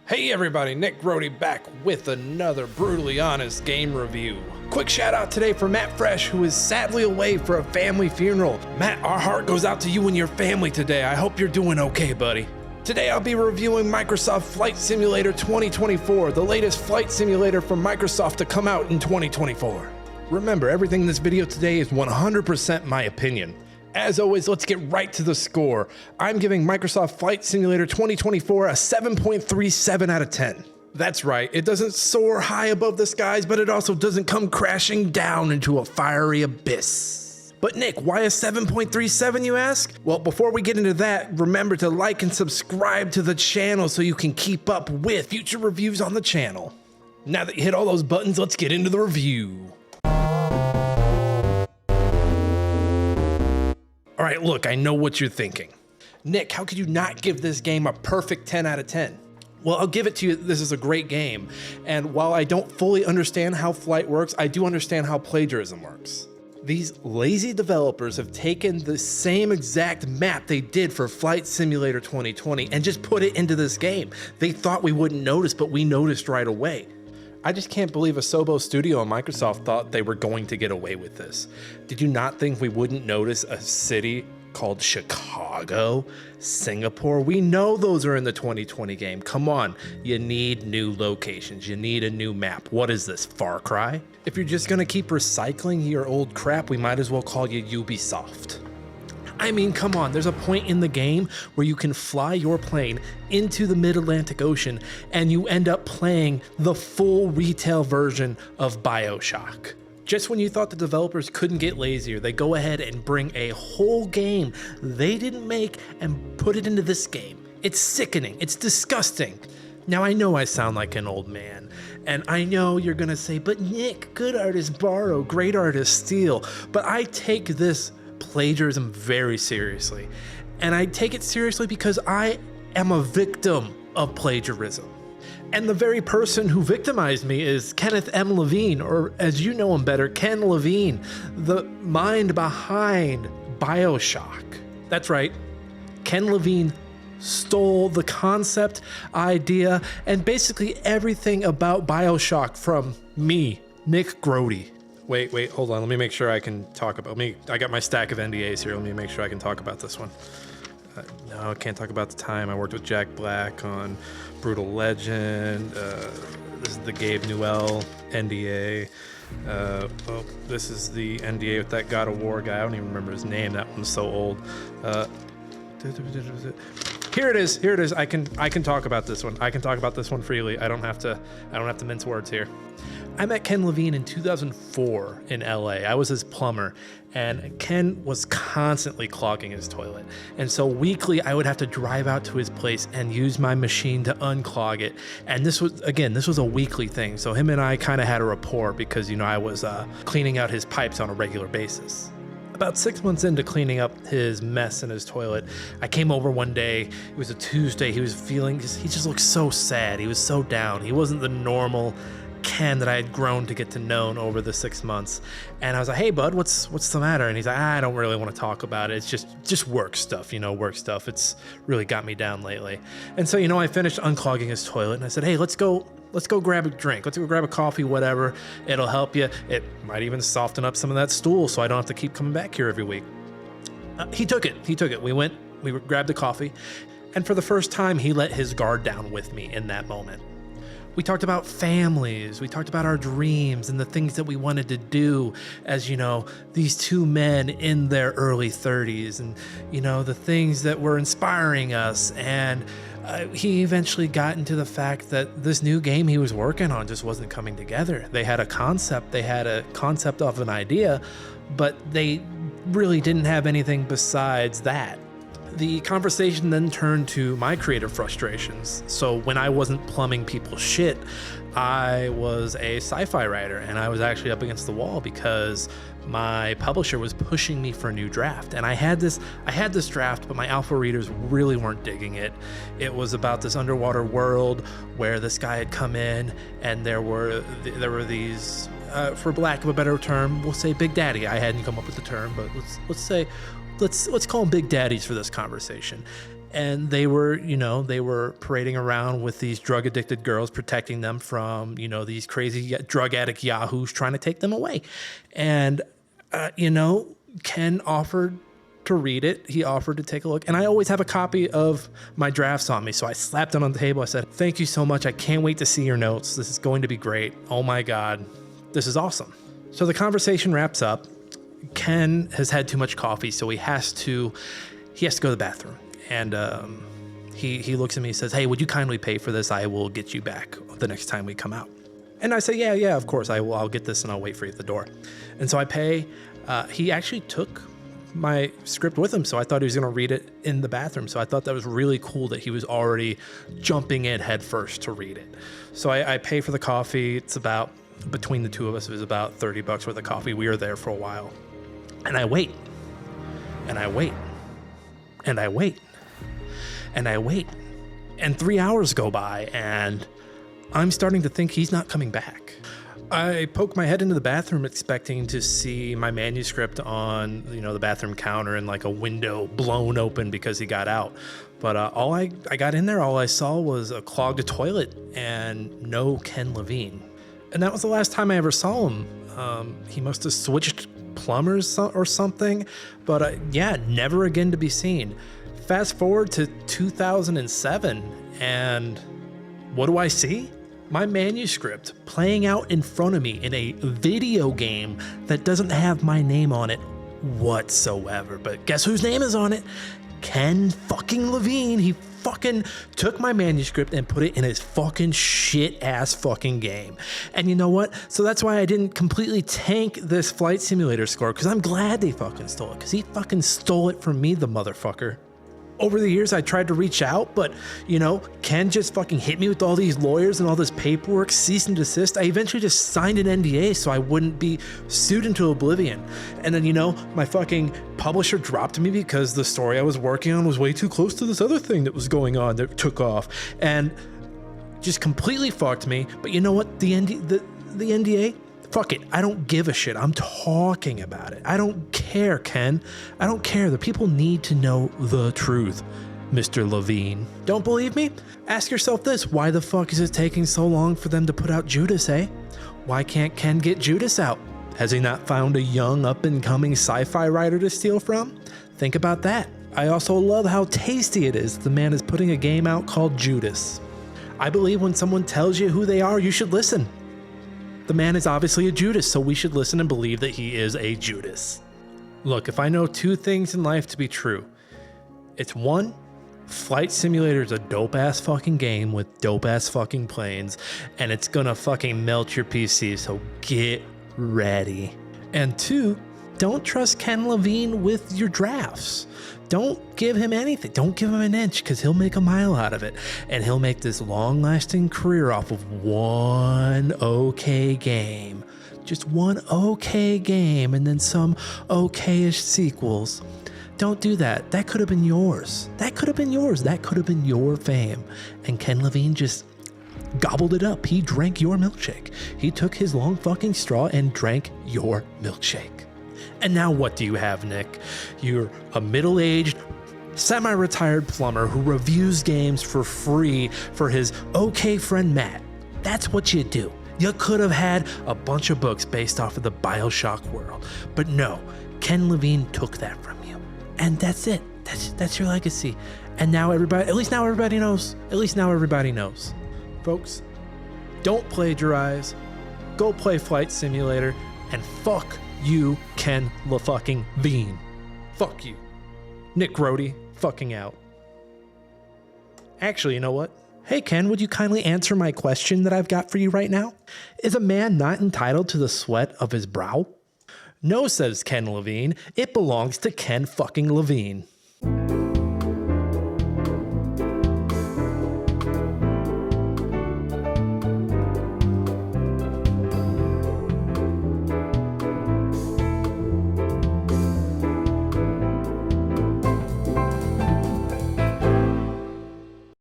Hey everybody, Nick Grody back with another brutally honest game review. Quick shout out today for Matt Fresh, who is sadly away for a family funeral. Matt, our heart goes out to you and your family today. I hope you're doing okay, buddy. Today I'll be reviewing Microsoft Flight Simulator 2024, the latest flight simulator from Microsoft to come out in 2024. Remember, everything in this video today is 100% my opinion. As always, let's get right to the score. I'm giving Microsoft Flight Simulator 2024 a 7.37 out of 10. That's right, it doesn't soar high above the skies, but it also doesn't come crashing down into a fiery abyss. But Nick, why a 7.37, you ask? Well, before we get into that, remember to like and subscribe to the channel so you can keep up with future reviews on the channel. Now that you hit all those buttons, let's get into the review. All right, look, I know what you're thinking. Nick, how could you not give this game a perfect 10 out of 10? Well, I'll give it to you. This is a great game. And while I don't fully understand how flight works, I do understand how plagiarism works. These lazy developers have taken the same exact map they did for Flight Simulator 2020 and just put it into this game. They thought we wouldn't notice, but we noticed right away. I just can't believe Asobo Studio and Microsoft thought they were going to get away with this. Did you not think we wouldn't notice a city called Chicago, Singapore? We know those are in the 2020 game. Come on, you need new locations. You need a new map. What is this, Far Cry? If you're just gonna keep recycling your old crap, we might as well call you Ubisoft. I mean, come on, there's a point in the game where you can fly your plane into the mid-Atlantic Ocean and you end up playing the full retail version of BioShock. Just when you thought the developers couldn't get lazier, they go ahead and bring a whole game they didn't make and put it into this game. It's sickening, it's disgusting. Now I know I sound like an old man, and I know you're gonna say, but Nick, good artists borrow, great artists steal, but I take this plagiarism very seriously. And I take it seriously because I am a victim of plagiarism. And the very person who victimized me is Kenneth M. Levine, or as you know him better, Ken Levine, the mind behind BioShock. That's right, Ken Levine stole the concept, idea, and basically everything about BioShock from me, Nick Grody. Wait, hold on. Let me make sure I can talk about me. I got my stack of NDAs here. Let me make sure I can talk about this one. No, I can't talk about the time I worked with Jack Black on Brutal Legend. This is the Gabe Newell NDA. This is the NDA with that God of War guy. I don't even remember his name. That one's so old. Here it is. I can talk about this one. I can talk about this one freely. I don't have to mince words here. I met Ken Levine in 2004 in LA. I was his plumber, and Ken was constantly clogging his toilet. And so weekly, I would have to drive out to his place and use my machine to unclog it. And this was a weekly thing. So him and I kind of had a rapport because, I was cleaning out his pipes on a regular basis. About 6 months into cleaning up his mess in his toilet, I came over one day. It was a Tuesday. He just looked so sad. He was so down. He wasn't the normal Ken that I had grown to get to know over the 6 months. And I was like, hey bud, what's the matter? And he's like, I don't really want to talk about it. It's just work stuff, work stuff. It's really got me down lately. And so, I finished unclogging his toilet and I said, hey, let's go grab a drink. Let's go grab a coffee, whatever. It'll help you. It might even soften up some of that stool so I don't have to keep coming back here every week. He took it. We grabbed a coffee. And for the first time, he let his guard down with me in that moment. We talked about families, we talked about our dreams and the things that we wanted to do as, these two men in their early 30s and, the things that were inspiring us. And he eventually got into the fact that this new game he was working on just wasn't coming together. They had a concept of an idea, but they really didn't have anything besides that. The conversation then turned to my creative frustrations. So when I wasn't plumbing people's shit, I was a sci-fi writer, and I was actually up against the wall because my publisher was pushing me for a new draft. And I had this draft, but my alpha readers really weren't digging it. It was about this underwater world where this guy had come in, and there were these, for lack of a better term, we'll say Big Daddy. I hadn't come up with the term, but let's call them Big Daddies for this conversation. And they were parading around with these drug addicted girls, protecting them from, these crazy drug addict yahoos trying to take them away. And, Ken offered to read it. He offered to take a look. And I always have a copy of my drafts on me. So I slapped it on the table. I said, thank you so much. I can't wait to see your notes. This is going to be great. Oh my God. This is awesome. So the conversation wraps up. Ken has had too much coffee, so he has to go to the bathroom. And he looks at me and says, hey, would you kindly pay for this? I will get you back the next time we come out. And I say, yeah, of course. I will. I'll get this and I'll wait for you at the door. And so I pay. He actually took my script with him, so I thought he was going to read it in the bathroom. So I thought that was really cool that he was already jumping in head first to read it. So I pay for the coffee. It's about, between the two of us, it was about $30 worth of coffee. We were there for a while. And I wait. And I wait. And I wait. And I wait. And 3 hours go by, and I'm starting to think he's not coming back. I poke my head into the bathroom expecting to see my manuscript on, the bathroom counter and like a window blown open because he got out. But I got in there, all I saw was a clogged toilet and no Ken Levine. And that was the last time I ever saw him. He must have switched plumbers or something, but never again to be seen. Fast forward to 2007, and what do I see? My manuscript playing out in front of me in a video game that doesn't have my name on it whatsoever. But guess whose name is on it? Ken fucking Levine. He fucking took my manuscript and put it in his fucking shit ass fucking game. And you know what? So that's why I didn't completely tank this flight simulator score, because I'm glad they fucking stole it, because he fucking stole it from me, the motherfucker. Over the years, I tried to reach out, but, Ken just fucking hit me with all these lawyers and all this paperwork, cease and desist. I eventually just signed an NDA so I wouldn't be sued into oblivion. And then, my fucking publisher dropped me because the story I was working on was way too close to this other thing that was going on that took off. And just completely fucked me. But you know what? The NDA? Fuck it. I don't give a shit. I'm talking about it. I don't care, Ken. I don't care. The people need to know the truth, Mr. Levine. Don't believe me? Ask yourself this. Why the fuck is it taking so long for them to put out Judas, eh? Why can't Ken get Judas out? Has he not found a young up-and-coming sci-fi writer to steal from? Think about that. I also love how tasty it is the man is putting a game out called Judas. I believe when someone tells you who they are, you should listen. The man is obviously a Judas, so we should listen and believe that he is a Judas. Look, if I know two things in life to be true, it's one, Flight Simulator is a dope-ass fucking game with dope-ass fucking planes, and it's gonna fucking melt your PC, so get ready. And two, don't trust Ken Levine with your drafts. Don't give him anything. Don't give him an inch, because he'll make a mile out of it. And he'll make this long-lasting career off of one okay game. Just one okay game and then some okay-ish sequels. Don't do that. That could have been yours. That could have been yours. That could have been your fame. And Ken Levine just gobbled it up. He drank your milkshake. He took his long fucking straw and drank your milkshake. And now what do you have, Nick? You're a middle-aged, semi-retired plumber who reviews games for free for his okay friend Matt. That's what you do. You could have had a bunch of books based off of the BioShock world. But no, Ken Levine took that from you. And that's it. That's your legacy. And now everybody knows. At least now everybody knows. Folks, don't plagiarize. Go play Flight Simulator. And fuck you, Ken LaFucking-Vine. Fuck you. Nick Grody, fucking out. Actually, you know what? Hey, Ken, would you kindly answer my question that I've got for you right now? Is a man not entitled to the sweat of his brow? No, says Ken Levine. It belongs to Ken fucking Levine.